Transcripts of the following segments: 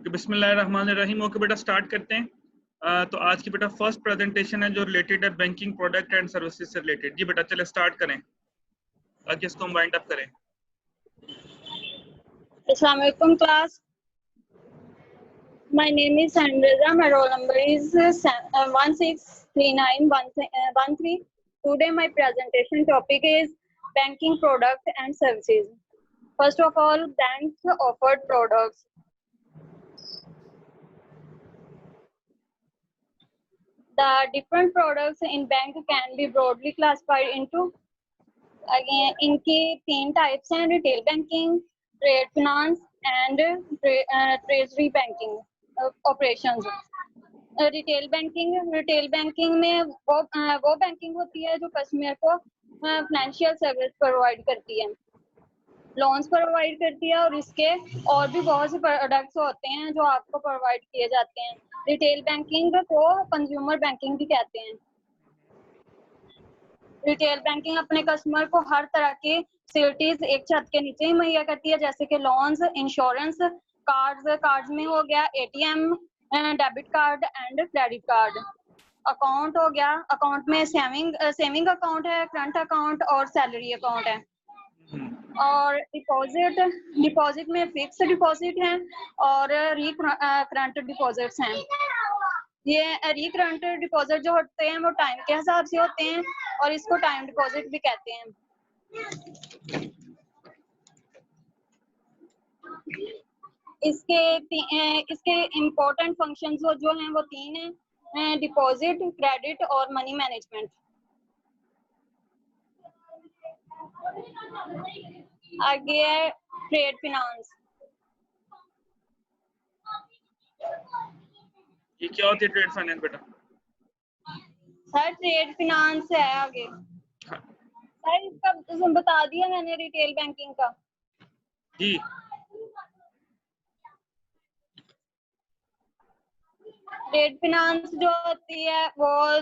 Okay, बिस्मिल्लाहिर्रहमानिर्रहीम। Okay बेटा, start करते हैं। तो आज की बेटा फर्स्ट प्रेजेंटेशन है जो रिलेटेड है बैंकिंग प्रोडक्ट एंड सर्विसेज से रिलेटेड। जी बेटा चले स्टार्ट करें ताकि इसको हम वाइंड अप करें। Assalamu alaikum class. My name is Sandraza. My roll number is 163913. Today my presentation topic is banking product and services. First of all, banks offered products. The different products in bank can be broadly classified into again इनकी 3 types हैं: retail banking, trade finance and treasury banking operations. Retail banking में वो banking होती है जो customer को financial service provide करती है, लोन्स प्रोवाइड करती है, और इसके और भी बहुत से प्रोडक्ट्स होते हैं जो आपको प्रोवाइड किए जाते हैं। रिटेल बैंकिंग को कंज्यूमर बैंकिंग भी कहते हैं। रिटेल बैंकिंग अपने कस्टमर को हर तरह की फैसिलिटीज एक छत के नीचे ही मुहैया करती है, जैसे कि लोन्स, इंश्योरेंस, कार्ड्स में हो गया ATM, debit card and credit card. Account हो गया, अकाउंट में सेविंग अकाउंट है, करंट अकाउंट और सैलरी अकाउंट है। और डिपॉजिट में फिक्स डिपॉजिट है और रिकरेंट डिपॉजिट्स हैं। ये रिकरेंट डिपॉजिट जो होते हैं वो टाइम के हिसाब से होते हैं और इसको टाइम डिपॉजिट भी कहते हैं। इसके इम्पोर्टेंट फंक्शंस जो हैं वो 3 हैं: डिपॉजिट, क्रेडिट और मनी मैनेजमेंट। आगे है ट्रेड फिनांस। ये क्या होती है ट्रेड फाइनेंस बेटा? सर ट्रेड फिनांस है आगे। सर इसका बता दिया मैंने रिटेल बैंकिंग का। जी ट्रेड फिनांस जो होती है वो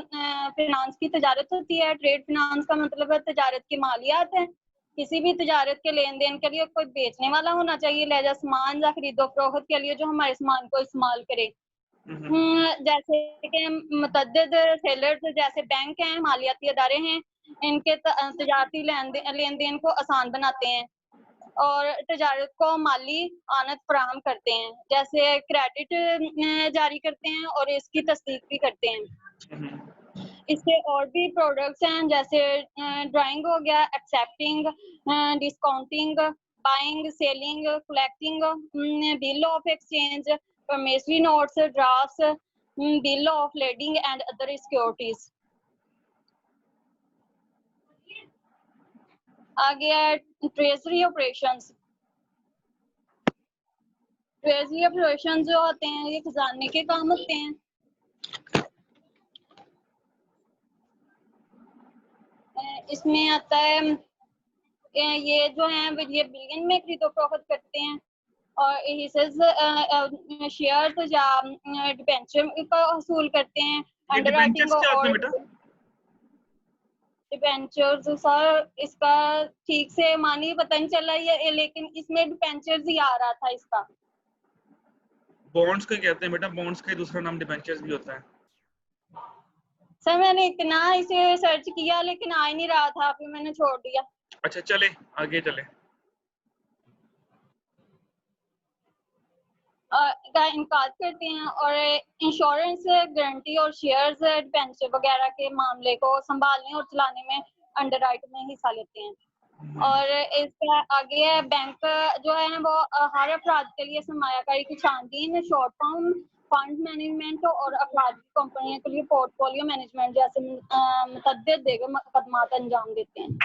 फिनांस की तजारत होती है। ट्रेड फिनांस का मतलब है तजारत की मालियात है। किसी भी तजारत के लेन देन के लिए कोई बेचने वाला होना चाहिए, लिहाजा सामान या खरीदो फरोख्त के लिए जो हमारे सामान को इस्तेमाल करे। जैसे कि मुतअद्दिद सेलर्स जैसे बैंक हैं, मालियाती अदारे हैं, इनके तजारती लेन देन को आसान बनाते हैं और तजारत को माली आनत फराहम करते हैं, जैसे क्रेडिट जारी करते हैं और इसकी तस्दीक भी करते हैं। इसके और भी प्रोडक्ट्स हैं जैसे ड्राइंग हो गया, accepting, discounting, buying, selling, collecting, bill of exchange, promissory notes, drafts, bill of lading and other securities. आगे है ट्रेजरी ऑपरेशंस। ट्रेजरी ऑपरेशंस जो होते हैं ये खजाने के काम होते हैं। इसमें आता है ये जो है ये बिलियन में खरीदो फरोख्त करते हैं और हिस्सेस, शेयर्स या डिबेंचर का हसूल करते हैं। अंडरराइटिंग और डिबेंचर्स सर इसका ठीक से मानी पता नहीं चला ये, लेकिन इसमें डिबेंचर्स ही आ रहा था। इसका बॉन्ड्स को कहते हैं बेटा, बॉन्ड्स का दूसरा नाम डिबेंचर्स भी होता है। सर मैंने इतना इसे सर्च किया लेकिन आ ही नहीं रहा था, फिर मैंने छोड़ दिया। अच्छा चले आगे चले। का इनकार करते हैं और इंश्योरेंस, गारंटी और शेयर्स, डिबेंचर वगैरह के मामले को संभालने और चलाने में अंडरराइट में हिस्सा लेते हैं। और इसका आगे है बैंक जो है वो हर अफराद के लिए सरमायाकारी की छानबीन, शॉर्ट टर्म फंड मैनेजमेंट और अफराद की कंपनियों के लिए पोर्टफोलियो मैनेजमेंट जैसे मुतअद्दिद खदमात अंजाम देते हैं।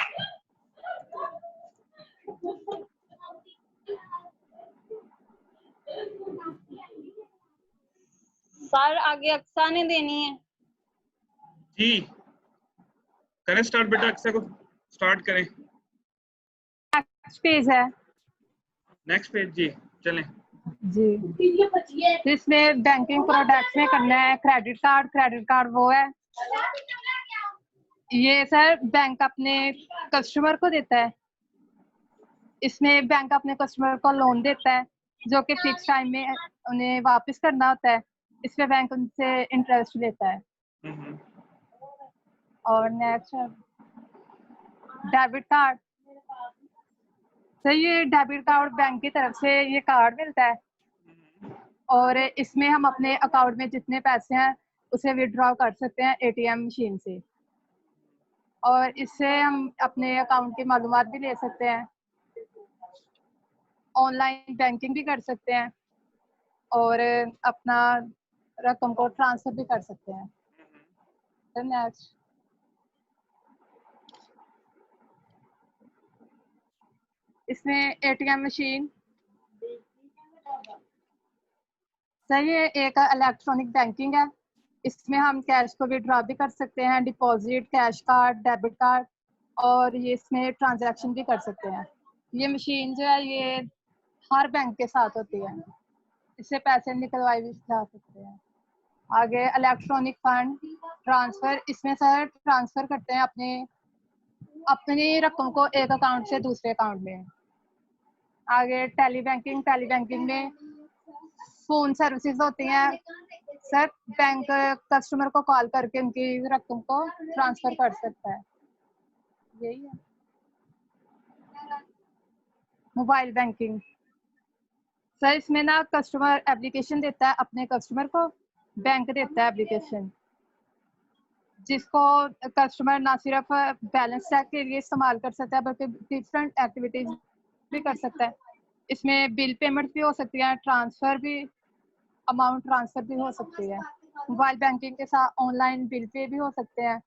सर आगे अक्सा ने देनी है। जी करें स्टार्ट बेटा, अक्सा को स्टार्ट करें। नेक्स्ट पेज है। नेक्स्ट पेज जी चलें जी। इसमें बैंकिंग प्रोडक्ट्स में करना है क्रेडिट कार्ड वो है ये सर बैंक अपने कस्टमर को देता है। इसमें बैंक अपने कस्टमर को लोन देता है जो कि फिक्स टाइम में उन्हें वापस करना होता है। इसमें बैंक उनसे इंटरेस्ट लेता है। और नेक्स्ट डेबिट कार्ड। तो ये डेबिट कार्ड बैंक की तरफ से ये कार्ड मिलता है और इसमें हम अपने अकाउंट में जितने पैसे हैं उसे विड्रॉ कर सकते हैं एटीएम मशीन से। और इससे हम अपने अकाउंट की मालूमात भी ले सकते हैं, ऑनलाइन बैंकिंग भी कर सकते हैं और अपना रकम को ट्रांसफर भी कर सकते हैं। नेक्स्ट इसमें एटीएम मशीन। सर ये एक इलेक्ट्रॉनिक बैंकिंग है। इसमें हम कैश को विड्रॉ भी कर सकते हैं, deposit, cash card, debit card, और ये इसमें ट्रांजैक्शन भी कर सकते हैं। ये मशीन जो है ये हर बैंक के साथ होती है, इससे पैसे निकलवाए भी जा सकते हैं। आगे इलेक्ट्रॉनिक फंड ट्रांसफर। इसमें सर ट्रांसफर करते हैं अपनी रकम को एक अकाउंट से दूसरे अकाउंट में। आगे टेली बैंकिंग में फोन सर्विसेज होती हैं। सर बैंक कस्टमर को कॉल करके उनकी रकम को ट्रांसफर कर सकता है। यही है। Mobile banking. सर इसमें ना कस्टमर एप्लीकेशन देता है अपने कस्टमर को, बैंक देता है एप्लीकेशन, जिसको कस्टमर ना सिर्फ बैलेंस चेक के लिए इस्तेमाल कर सकता है बल्कि डिफरेंट एक्टिविटीज भी कर सकता है। इसमें बिल पेमेंट भी हो सकती है, अमाउंट ट्रांसफर भी हो सकती है। मोबाइल बैंकिंग के साथ ऑनलाइन बिल पे भी हो सकते हैं।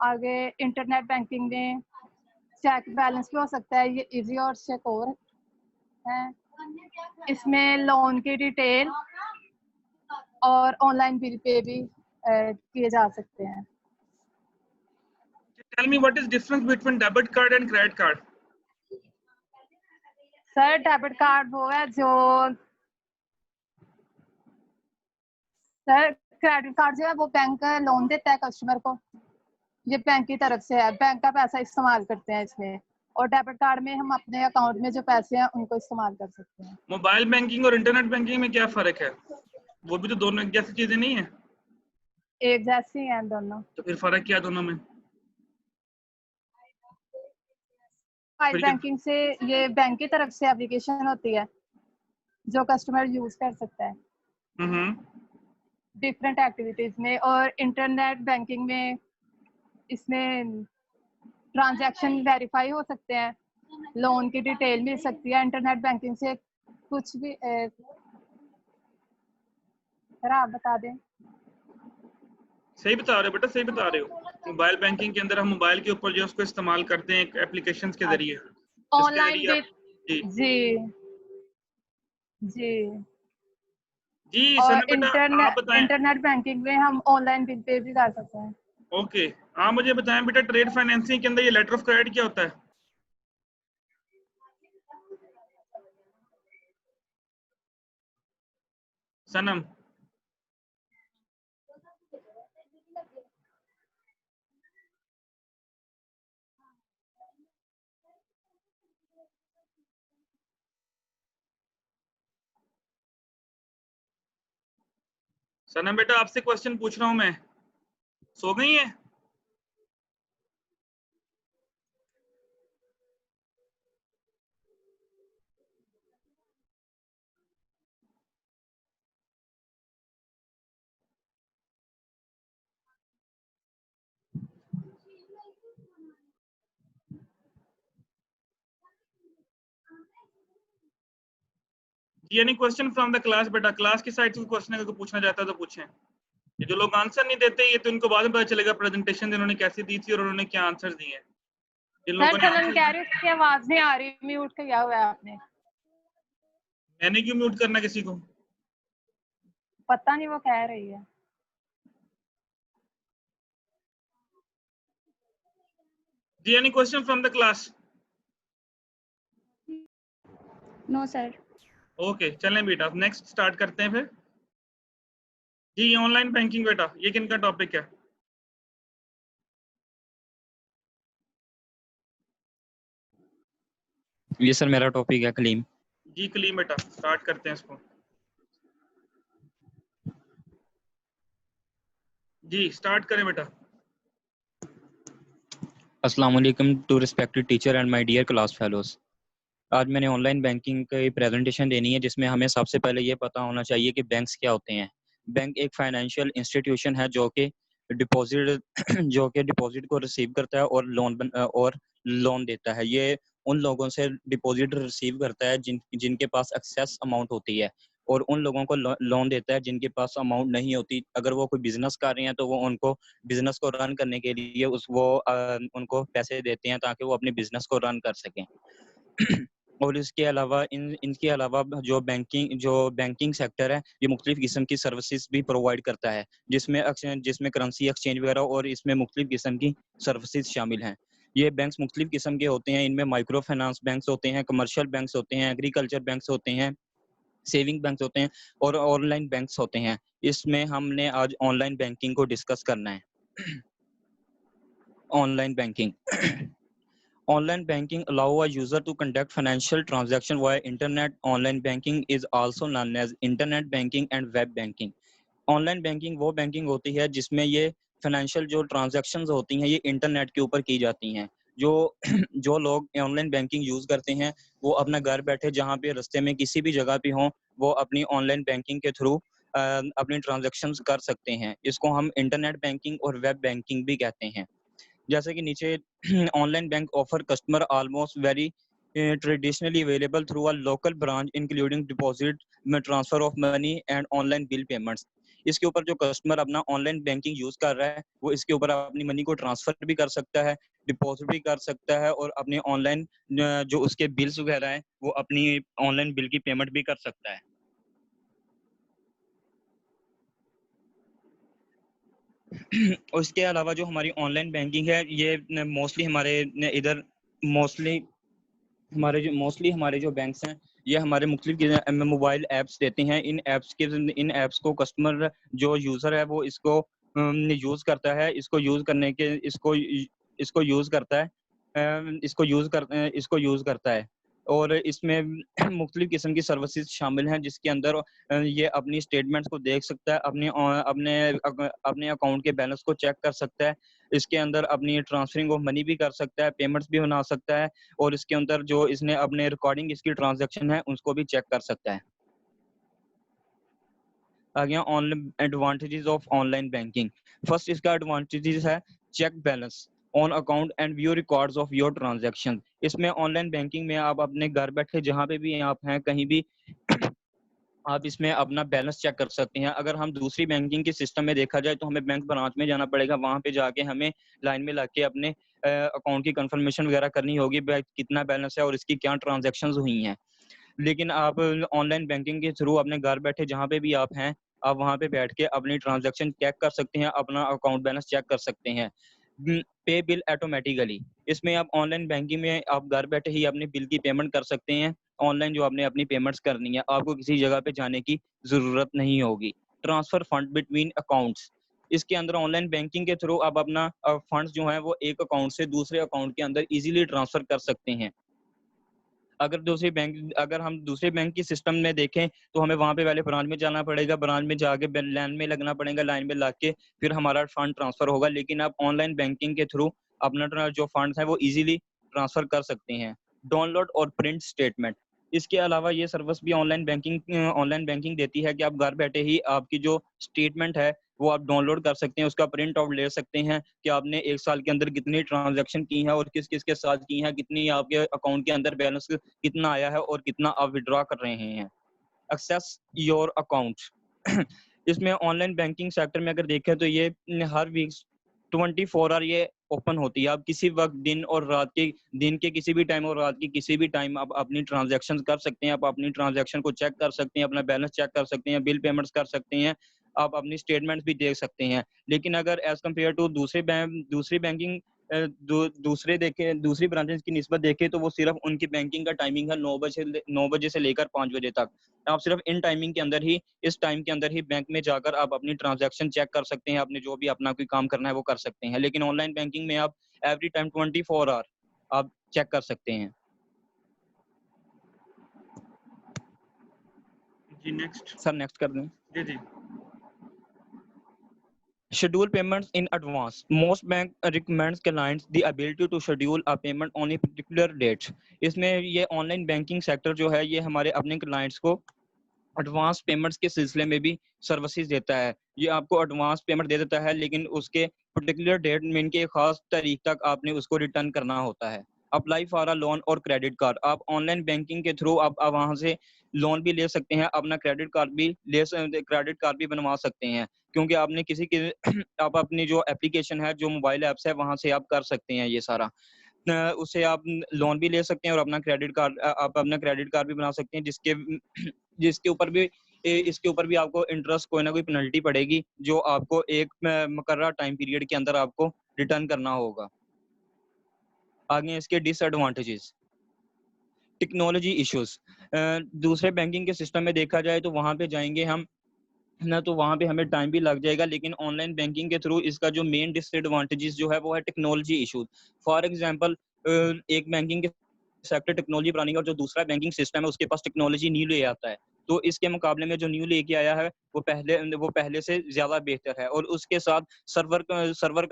आगे इंटरनेट बैंकिंग में चेक बैलेंस भी हो सकता है, ये इजी और सिक्योर है। इसमें लोन की डिटेल और ऑनलाइन बिल पे भी किए जा सकते हैं। Tell me what is difference between debit card and credit card? Sir debit card वो है जो सर क्रेडिट कार्ड जो है वो बैंक लोन देता है कस्टमर को, ये बैंक की तरफ से है, बैंक का पैसा इस्तेमाल करते हैं इसमें। और डेबिट कार्ड में हम अपने अकाउंट में जो पैसे हैं उनको इस्तेमाल कर सकते हैं। मोबाइल बैंकिंग और इंटरनेट बैंकिंग में क्या फर्क है? वो भी तो दोनों एक जैसी चीजें नहीं है? एक जैसी हैं दोनों। तो फिर फर्क क्या दोनों में? मोबाइल बैंकिंग से ये बैंक की तरफ से एप्लीकेशन होती है जो कस्टमर यूज कर सकता है डिफरेंट एक्टिविटीज में। और इंटरनेट बैंकिंग में इसमें ट्रांजैक्शन वेरीफाई हो सकते हैं, लोन की डिटेल मिल सकती है। इंटरनेट बैंकिंग से कुछ भी सर आप बता दें। सही बता रहे हो बेटा, सही बता रहे हो। मोबाइल बैंकिंग के अंदर हम मोबाइल के ऊपर जो उसको इस्तेमाल करते हैं एप्लीकेशंस के जरिए, ऑनलाइन भी। जी जी जी। जी और सना बेटा आप बताएं। इंटरनेट बैंकिंग में हम ऑनलाइन बिल पे भी कर सकते हैं। ओके, आप मुझे बताएं बेटा, ट्रेड फाइनेंसिंग के अंदर ये लेटर ऑफ क्रेडिट क्या होता है? सनम सनम बेटा आपसे क्वेश्चन पूछ रहा हूं मैं, सो गई है? Any question from the class बेटा? क्लास की साइड से क्वेश्चन अगर पूछना चाहता है तो पूछें। ये जो लोग आंसर नहीं देते ये तो इनको बाद में पता चलेगा प्रेजेंटेशन इन्होंने कैसी दी थी और उन्होंने क्या आंसर दिए हैं। जिन लोगों ने सर कह रही उसकी आवाज नहीं आ रही, म्यूट किया हुआ है आपने। मैंने क्यों म्यूट करना किसी को? पता नहीं वो कह रही है। जी any question from the class? No sir. Okay चलें बेटा, नेक्स्ट स्टार्ट करते हैं फिर। जी ऑनलाइन बैंकिंग बेटा, ये किनका टॉपिक है? ये सर मेरा टॉपिक है कलीम। जी कलीम बेटा स्टार्ट करते हैं इसको। जी स्टार्ट करें बेटा। अस्सलाम वालेकुम to respected teacher and my dear class fellows. आज मैंने ऑनलाइन बैंकिंग की प्रेजेंटेशन देनी है जिसमें हमें सबसे पहले ये पता होना चाहिए कि बैंक्स क्या होते हैं। बैंक एक फाइनेंशियल इंस्टीट्यूशन है जो कि डिपॉजिट को रिसीव करता है और लोन देता है। ये उन लोगों से डिपॉजिट रिसीव करता है जिनके पास एक्सेस अमाउंट होती है, और उन लोगों को लोन देता है जिनके पास अमाउंट नहीं होती। अगर वो कोई बिजनेस कर रहे हैं तो वो उनको बिजनेस को रन करने के लिए उनको पैसे देते हैं ताकि वो अपने बिजनेस को रन कर सकें। और इसके अलावा इनके अलावा जो बैंकिंग सेक्टर है ये मुख्तलिफ किस्म की सर्विसेज भी प्रोवाइड करता है, जिसमें करेंसी एक्सचेंज वगैरह और इसमें मुख्तलिफ किस्म की सर्विसेज शामिल हैं। ये बैंक्स मुख्तलिफ किस्म के होते हैं। इनमें माइक्रो फाइनेंस बैंक्स होते हैं, कमर्शियल बैंक्स होते हैं, एग्रीकल्चर बैंक्स होते हैं, सेविंग बैंक्स होते हैं और ऑनलाइन बैंक्स होते हैं। इसमें हमने आज ऑनलाइन बैंकिंग को डिस्कस करना है। Online banking Online banking allow a user to conduct financial transaction via internet. Online banking is also known as internet banking and web banking. Online banking वो banking होती है जिसमें ये फाइनेंशियल जो transactions होती हैं ये इंटरनेट के ऊपर की जाती हैं। जो जो लोग ऑनलाइन बैंकिंग यूज़ करते हैं वो अपना घर बैठे जहाँ पे रास्ते में किसी भी जगह पे हों वो अपनी ऑनलाइन बैंकिंग के थ्रू अपनी ट्रांजैक्शंस कर सकते हैं। इसको हम इंटरनेट बैंकिंग और वेब बैंकिंग भी कहते हैं। जैसे कि नीचे online bank offer customer almost very traditionally available through a local branch including deposit, transfer of money and online bill payments. इसके ऊपर जो कस्टमर अपना ऑनलाइन बैंकिंग यूज कर रहा है वो इसके ऊपर अपनी मनी को ट्रांसफर भी कर सकता है, डिपॉजिट भी कर सकता है और अपने ऑनलाइन जो उसके बिल्स वगैरह हैं वो अपनी ऑनलाइन बिल की पेमेंट भी कर सकता है। और इसके अलावा जो हमारी ऑनलाइन बैंकिंग है ये मोस्टली हमारे जो बैंक्स हैं ये हमारे मुख्तलिफ मोबाइल ऐप्स देते हैं। इन ऐप्स को कस्टमर जो यूज़र है वो इसको यूज़ करता है। इसको यूज़ करता है और इसमें मुख्तलिफ किस्म की सर्विसेज शामिल हैं जिसके अंदर ये अपनी स्टेटमेंट्स को देख सकता है, अपने अकाउंट के बैलेंस को चेक कर सकता है। इसके अंदर अपनी ट्रांसफरिंग ऑफ मनी भी कर सकता है, पेमेंट्स भी बना सकता है और इसके अंदर जो इसने अपने रिकॉर्डिंग इसकी ट्रांजैक्शन है उसको भी चेक कर सकता है। आगे online advantages of online banking. First इसका एडवांटेजेस है check balance on account and view records of your transaction. इसमें ऑनलाइन बैंकिंग में आप अपने घर बैठे जहाँ पे भी आप हैं कहीं भी आप इसमें अपना बैलेंस चेक कर सकते हैं। अगर हम दूसरी बैंकिंग के सिस्टम में देखा जाए तो हमें बैंक ब्रांच में जाना पड़ेगा, वहाँ पे जाके हमें लाइन में लग के अपने अकाउंट की कंफर्मेशन वगैरह करनी होगी, कितना बैलेंस है और इसकी क्या ट्रांजैक्शंस हुई हैं। लेकिन आप ऑनलाइन बैंकिंग के थ्रू अपने घर बैठे जहाँ पे भी आप हैं आप वहाँ पे बैठ के अपनी ट्रांजैक्शन चेक कर सकते हैं, अपना अकाउंट बैलेंस चेक कर सकते हैं। पे बिल ऑटोमेटिकली, इसमें आप ऑनलाइन बैंकिंग में आप घर बैठे ही अपनी बिल की पेमेंट कर सकते हैं। ऑनलाइन जो आपने अपनी पेमेंट्स करनी है आपको किसी जगह पे जाने की ज़रूरत नहीं होगी। ट्रांसफ़र फंड बिटवीन अकाउंट्स, इसके अंदर ऑनलाइन बैंकिंग के थ्रू आप अपना फंड्स जो हैं वो एक अकाउंट से दूसरे अकाउंट के अंदर ईज़िली ट्रांसफ़र कर सकते हैं। अगर हम दूसरे बैंक के सिस्टम में देखें तो हमें वहाँ पे पहले ब्रांच में जाना पड़ेगा, ब्रांच में जाके लाइन में लगना पड़ेगा, लाइन में लग के फिर हमारा फंड ट्रांसफ़र होगा। लेकिन आप ऑनलाइन बैंकिंग के थ्रू अपना जो फंड्स हैं वो ईज़िली ट्रांसफ़र कर सकते हैं। डाउनलोड और प्रिंट स्टेटमेंट, इसके अलावा ये सर्विस भी ऑनलाइन बैंकिंग देती है कि आप घर बैठे ही आपकी जो स्टेटमेंट है वो आप डाउनलोड कर सकते हैं, उसका प्रिंट आउट ले सकते हैं कि आपने 1 साल के अंदर कितनी ट्रांजैक्शन की है और किस-किस के साथ की हैं, कितनी आपके अकाउंट के अंदर बैलेंस कितना आया है और कितना आप विथड्रॉ कर रहे हैं। एक्सेस योर अकाउंट, इसमें ऑनलाइन बैंकिंग सेक्टर में अगर देखें तो ये हर वीक 24 आवर ये ओपन होती है। आप किसी वक्त दिन के किसी भी टाइम और रात की किसी भी टाइम आप अपनी ट्रांजैक्शन कर सकते हैं। आप अपनी ट्रांजैक्शन को चेक कर सकते हैं, अपना बैलेंस चेक कर सकते हैं, बिल पेमेंट्स कर सकते हैं, आप अपनी स्टेटमेंट्स भी देख सकते हैं। लेकिन अगर एज कम्पेयर टू दूसरी बैंकिंग दूसरी ब्रांचेस की निस्बत देखें तो वो सिर्फ उनकी बैंकिंग का टाइमिंग है 9 बजे से लेकर 5 बजे तक। आप सिर्फ इस टाइम के अंदर ही बैंक में जाकर आप अपनी ट्रांजैक्शन चेक कर सकते हैं, आपने जो भी अपना कोई काम करना है वो कर सकते हैं। लेकिन ऑनलाइन बैंकिंग में आप एवरी टाइम 24 आवर आप चेक कर सकते हैं। जी नेक्स्ट। सर नेक्स्ट कर दें। जी जी। Schedule payments in advance. Most bank recommends clients the ability to schedule a payment on a particular date. इसमें ये ऑनलाइन बैंकिंग सेक्टर जो है ये हमारे अपने क्लाइंट्स को एडवांस पेमेंट्स के सिलसिले में भी सर्विसेज देता है। ये आपको एडवांस पेमेंट दे देता है, लेकिन उसके पर्टिकुलर डेट में इनके खास तारीख तक आपने उसको रिटर्न करना होता है। अप्लाई फॉर अ लोन और क्रेडिट कार्ड। आप ऑनलाइन बैंकिंग के थ्रू आप वहां से लोन भी ले सकते हैं, अपना क्रेडिट कार्ड भी बनवा सकते हैं, क्योंकि आपने किसी के आप अपनी जो एप्लीकेशन है, जो मोबाइल ऐप्स है, वहां से आप कर सकते हैं ये सारा। उससे आप लोन भी ले सकते हैं और अपना क्रेडिट कार्ड भी बना सकते हैं, जिसके ऊपर भी इसके ऊपर भी आपको इंटरेस्ट कोई ना कोई पेनल्टी पड़ेगी, जो आपको एक मुकर्रर टाइम पीरियड के अंदर आपको रिटर्न करना होगा। आगे इसके डिसएडवांटेजेस। Technology issues. दूसरे बैंकिंग के सिस्टम में देखा जाए तो वहां पे जाएंगे हम ना, तो वहां पे हमें टाइम भी लग जाएगा, लेकिन ऑनलाइन बैंकिंग के थ्रू इसका जो मेन डिसएडवांटेजेस जो है वो है टेक्नोलॉजी इश्यूज। फॉर एग्जांपल, एक बैंकिंग के सेक्टर टेक्नोलॉजी बनानी है और जो दूसरा बैंकिंग सिस्टम है उसके पास टेक्नोलॉजी न्यू ले आता है, तो इसके मुकाबले में जो न्यू लेके आया है वो पहले से ज्यादा बेहतर है। और उसके साथ सर्वर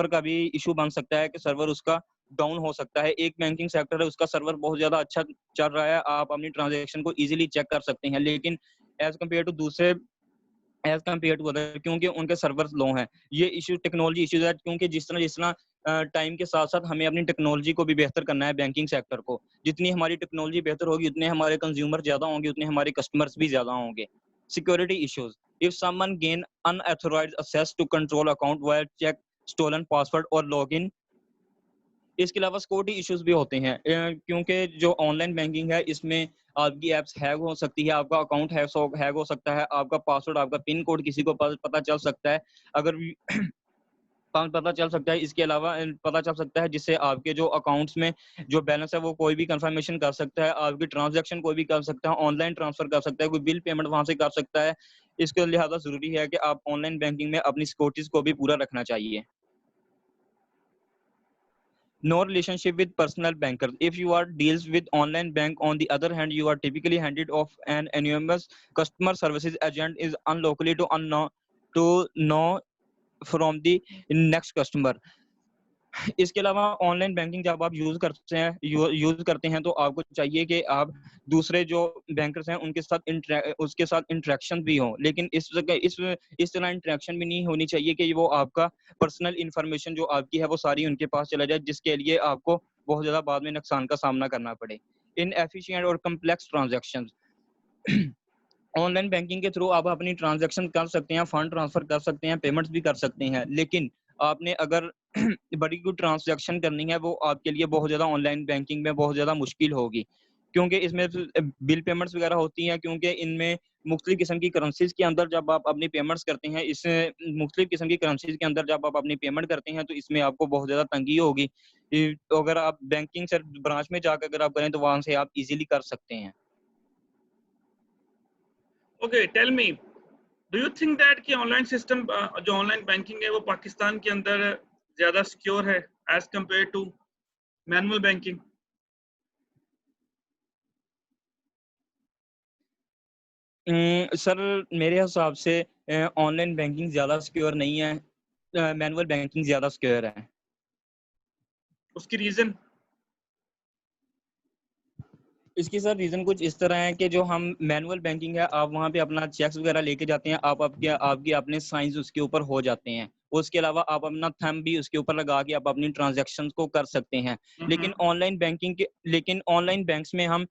का भी इशू बन सकता है कि सर्वर उसका डाउन हो सकता है। एक बैंकिंग सेक्टर है, उसका सर्वर बहुत ज्यादा अच्छा चल रहा है, आप अपनी ट्रांजैक्शन को इजीली चेक कर सकते हैं, लेकिन एज कम्पेयर टू अदर, क्योंकि उनके सर्वर्स लो हैं। ये इशू टेक्नोलॉजी इश्यूज है, क्योंकि जिस तरह टाइम के साथ साथ हमें अपनी टेक्नोलॉजी को भी बेहतर करना है। बैंकिंग सेक्टर को जितनी हमारी टेक्नोलॉजी बेहतर होगी, उतने हमारे कंज्यूमर ज्यादा होंगे, उतने हमारे कस्टमर्स भी ज्यादा होंगे। Security issues. If someone gain unauthorised access to control account wire check stolen password और लॉगिन। इसके अलावा सिक्योरिटी इश्यूज भी होते हैं, क्योंकि जो ऑनलाइन बैंकिंग है इसमें आपकी एप्स हैक हो सकती है, आपका अकाउंट हैक हो सकता है, आपका पासवर्ड, आपका पिन कोड किसी को पता चल सकता है, अगर पता चल सकता है। इसके अलावा पता चल सकता है जिससे आपके जो अकाउंट्स में जो बैलेंस है वो कोई भी कंफर्मेशन कर सकता है, आपकी ट्रांजैक्शन कोई भी कर सकता है, ऑनलाइन ट्रांसफर कर सकता है, कोई बिल पेमेंट वहां से कर सकता है। इसके लिहाजा जरूरी है कि आप ऑनलाइन बैंकिंग में अपनी सिक्योरिटीज को भी पूरा रखना चाहिए। No relationship with personal bankers. If you are deals with online bank, on the other hand, you are typically handed off an anonymous customer services agent is unlikely to know from the next customer. इसके अलावा online banking जब आप use करते हैं तो आपको चाहिए कि आप दूसरे जो बैंकर्स हैं उसके साथ इंटरेक्शन भी हो, लेकिन इस तरह इंटरेक्शन भी नहीं होनी चाहिए कि वो आपका पर्सनल इंफॉर्मेशन जो आपकी है वो सारी उनके पास चला जाए, जिसके लिए आपको बहुत ज्यादा बाद में नुकसान का सामना करना पड़े। इनएफिशिएंट और कम्प्लेक्स ट्रांजैक्शंस। ऑनलाइन बैंकिंग के थ्रू आप अपनी ट्रांजैक्शन कर सकते हैं, फंड ट्रांसफर कर सकते हैं, पेमेंट्स भी कर सकते हैं, लेकिन आपने अगर बड़ी कोई ट्रांजैक्शन करनी है वो आपके लिए बहुत ज्यादा ऑनलाइन बैंकिंग में बहुत ज्यादा मुश्किल होगी, क्योंकि इसमें बिल पेमेंट्स वगैरह होती हैं, क्योंकि इनमें मुख्तलिफ किस्म की करेंसीज के अंदर जब आप अपनी पेमेंट्स करते हैं, मुख्तलिफ किस्म की करेंसीज के अंदर जब आप अपनी पेमेंट करते हैं तो इसमें आपको बहुत ज्यादा तंगी होगी। तो अगर आप बैंकिंग से ब्रांच में जाकर अगर आप करें तो वहां से आप इजीली कर सकते हैं। Okay, tell me, do you think that कि ऑनलाइन सिस्टम जो ऑनलाइन बैंकिंग है वो पाकिस्तान के अंदर ज्यादा सिक्योर है as compare to manual banking? Sir मेरे हिसाब से ऑनलाइन बैंकिंग ज्यादा सिक्योर नहीं है, मैनुअल बैंकिंग ज्यादा सिक्योर है। उसकी रीजन? इसकी सर रीजन कुछ इस तरह है कि जो हम मैनुअल बैंकिंग है, आप वहां पे अपना चेक्स वगैरह लेके जाते हैं, आप आपके अपने साइंस उसके ऊपर हो जाते हैं, उसके अलावा आप अपना थंब भी उसके ऊपर लगा के आप अपनी ट्रांजैक्शंस को कर सकते हैं। लेकिन ऑनलाइन बैंक्स में हम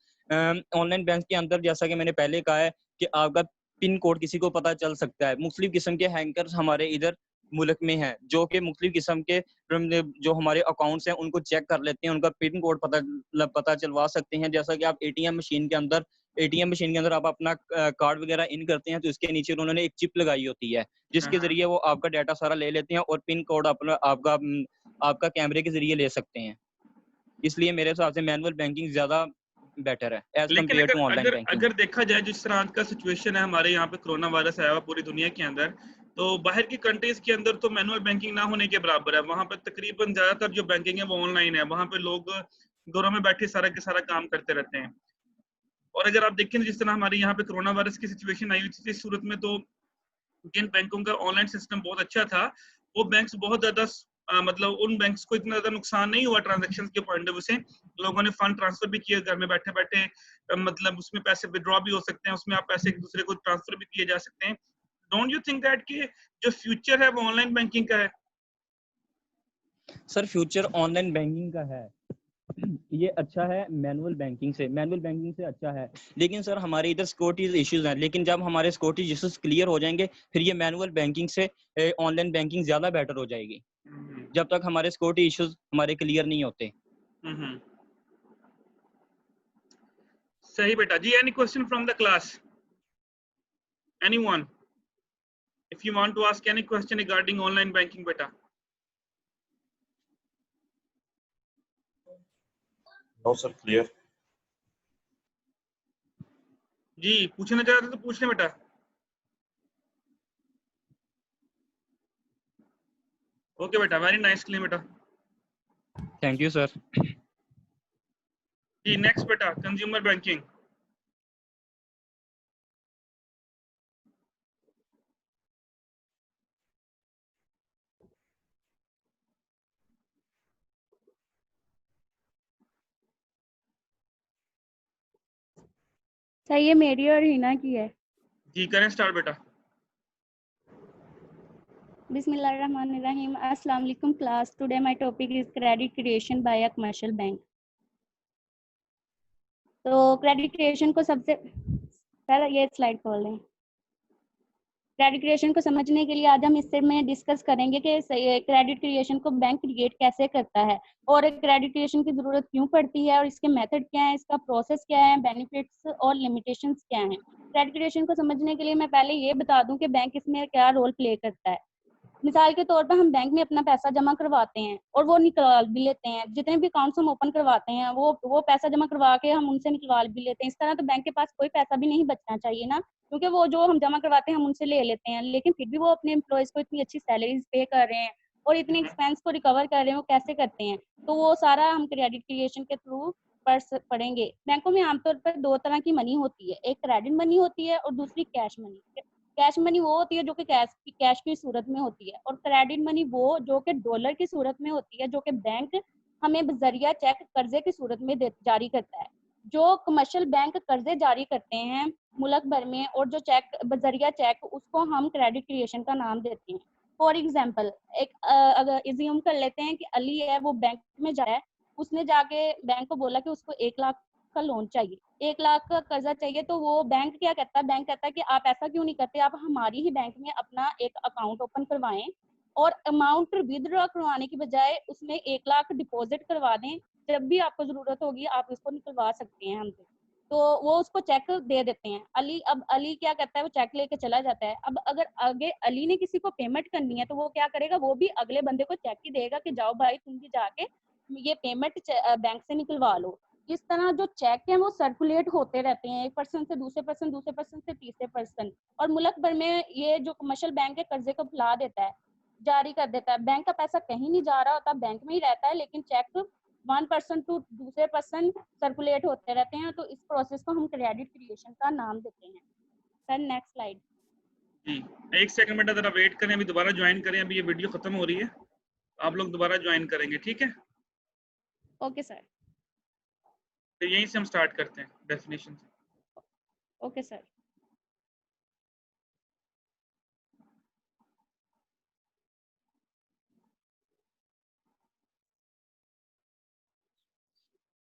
ऑनलाइन बैंक के अंदर जैसा कि मैंने पहले कहा है कि आपका पिन कोड किसी को पता चल सकता है। मुख्तलिफ किस्म के हैकर्स हमारे इधर मुल्क में हैं जो कि मुख्तलिफ किस्म के जो हमारे अकाउंट्स हैं उनको चेक कर लेते हैं, उनका पिन कोड पता चलवा सकते हैं। जैसा कि आप एटीएम मशीन के अंदर आप अपना कार्ड वगैरह इन करते हैं तो इसके नीचे उन्होंने एक चिप लगाई होती है जिसके जरिए वो आपका डाटा सारा ले लेते हैं और पिन कोड आपका कैमरे के जरिए ले सकते हैं। इसलिए मेरे हिसाब से मैनुअल बैंकिंग ज्यादा बेटर है as compare to online banking. अगर देखा जाए जिस तरह आज का सिचुएशन है, हमारे यहाँ पे कोरोना वायरस आया हुआ पूरी दुनिया के अंदर, तो बाहर की कंट्रीज के अंदर तो मैनुअल बैंकिंग ना होने के बराबर है। वहां पे तकरीबन ज्यादातर जो बैंकिंग है वो ऑनलाइन है, वहां पे लोग घरों में बैठे सारा के सारा काम करते रहते हैं। और अगर आप देखें जिस तरह हमारे यहाँ पे कोरोना वायरस की सिचुएशन आई हुई थी, इस सूरत में तो जिन बैंकों का ऑनलाइन सिस्टम बहुत अच्छा था, वो बैंक्स बहुत ज्यादा मतलब उन बैंक्स को इतना ज्यादा नुकसान नहीं हुआ ट्रांजैक्शंस के पॉइंट ऑफ व्यू से। लोगों ने फंड ट्रांसफर भी किए घर में बैठे बैठे, मतलब उसमें पैसे विड्रॉ भी हो सकते हैं, उसमें आप पैसे एक दूसरे को ट्रांसफर भी किए जा सकते हैं। डोंट यू थिंक दैट कि जो फ्यूचर है वो ऑनलाइन बैंकिंग का है? सर फ्यूचर ऑनलाइन बैंकिंग का है, ये अच्छा है मैनुअल बैंकिंग से अच्छा है, लेकिन सर हमारे इधर सिक्योरिटीज इश्यूज हैं। लेकिन जब हमारे सिक्योरिटी इश्यूज क्लियर हो जाएंगे, फिर ये मैनुअल बैंकिंग से ऑनलाइन बैंकिंग ज्यादा बेटर हो जाएगी, जब तक हमारे सिक्योरिटी इश्यूज हमारे क्लियर नहीं होते। सही बेटा जी। Any question from the class? Anyone? If you want to ask any question regarding online banking बेटा? No sir, clear. जी पूछना चाहते हो तो पूछ लें बेटा। ओके बेटा, वेरी नाइस क्लेम बेटा। Thank you sir. जी नेक्स्ट बेटा, कंज्यूमर बैंकिंग। सर ये मेरी और हिना की है। जी करें स्टार्ट बेटा। बिस्मिल्लाहिर्रहमानिर्रहीम। अस्सलाम वालेकुम class. Today my topic is credit creation bye a commercial bank. तो क्रेडिट क्रिएशन को सबसे पहले ये स्लाइड खोल लें। क्रेडिट क्रिएशन को समझने के लिए आज हम इससे में डिस्कस करेंगे कि क्रेडिट क्रिएशन को बैंक क्रिएट कैसे करता है और क्रेडिट क्रिएशन की जरूरत क्यों पड़ती है और इसके मेथड क्या है, इसका प्रोसेस क्या है, बेनिफिट्स और लिमिटेशंस क्या हैं। क्रेडिट क्रिएशन को समझने के लिए मैं पहले ये बता दूं कि बैंक इसमें क्या रोल प्ले करता है। मिसाल के तौर पर हम बैंक में अपना पैसा जमा करवाते हैं और वो निकाल भी लेते हैं। जितने भी अकाउंट्स हम ओपन करवाते हैं वो पैसा जमा करवा के हम उनसे निकलवा भी लेते हैं। इस तरह तो बैंक के पास कोई पैसा भी नहीं बचना चाहिए ना, क्योंकि वो जो हम जमा करवाते हैं हम उनसे ले लेते हैं, लेकिन फिर भी वो अपने एम्प्लॉयज को इतनी अच्छी सैलरीज पे कर रहे हैं और इतने एक्सपेंस को रिकवर कर रहे हैं। वो कैसे करते हैं, तो वो सारा हम क्रेडिट क्रिएशन के थ्रू पढ़ेंगे। बैंकों में आमतौर पर दो तरह की मनी होती है, एक क्रेडिट मनी होती है और दूसरी कैश मनी। कैश मनी वो होती है जो कि कैश की सूरत में होती है और क्रेडिट मनी वो जो कि डॉलर की सूरत में होती है, जो कि बैंक हमें बजरिया चेक कर्जे की सूरत में जारी करता है। जो कमर्शियल बैंक कर्जे जारी करते हैं मुल्क भर में और जो चेक बजरिया चेक, उसको हम क्रेडिट क्रिएशन का नाम देते हैं। फॉर एग्जाम्पल अगर एज्यूम कर लेते हैं कि अली है, वो बैंक में जाए, उसने जाके बैंक को बोला कि उसको 1 लाख का लोन चाहिए, 1 लाख का कर्जा चाहिए। तो वो बैंक क्या कहता है, बैंक कहता है कि आप ऐसा क्यों नहीं करते, आप हमारी ही बैंक में अपना एक अकाउंट ओपन करवाएं और अमाउंट विदड्रॉ करवाने की बजाय उसमें 1 लाख डिपॉजिट करवा दें। जब भी आपको जरूरत होगी आप इसको निकलवा सकते हैं हमसे। तो वो उसको चेक दे देते हैं। अब अली क्या करता है, वो चेक लेके चला जाता है। अब अगर आगे अली ने किसी को पेमेंट करनी है तो वो क्या करेगा, वो भी अगले बंदे को चेक ही देगा कि जाओ भाई तुम भी जाके ये पेमेंट बैंक से निकलवा लो। इस तरह जो चेक है वो सर्कुलेट होते रहते हैं, एक पर्सन से दूसरे पर्सन, दूसरे पर्सन से तीसरे पर्सन, और मुल्क भर में ये जो कमर्शियल बैंक है कर्जे को फैला देता है, जारी कर देता है। बैंक का पैसा कहीं नहीं जा रहा होता, बैंक में ही रहता है, लेकिन चेक 1 पर्सन टू दूसरे पर्सन सर्कुलेट होते रहते हैं। तो इस प्रोसेस को हम क्रेडिट क्रिएशन का नाम देते हैं। Sir next slide. जी एक सेकंड बेटा, जरा वेट करें, अभी दोबारा ज्वाइन करें, अभी ये वीडियो खत्म हो रही है, आप लोग दोबारा ज्वाइन करेंगे, ठीक है? Okay sir. तो यहीं से हम स्टार्ट करते हैं डेफिनेशन से। Okay sir.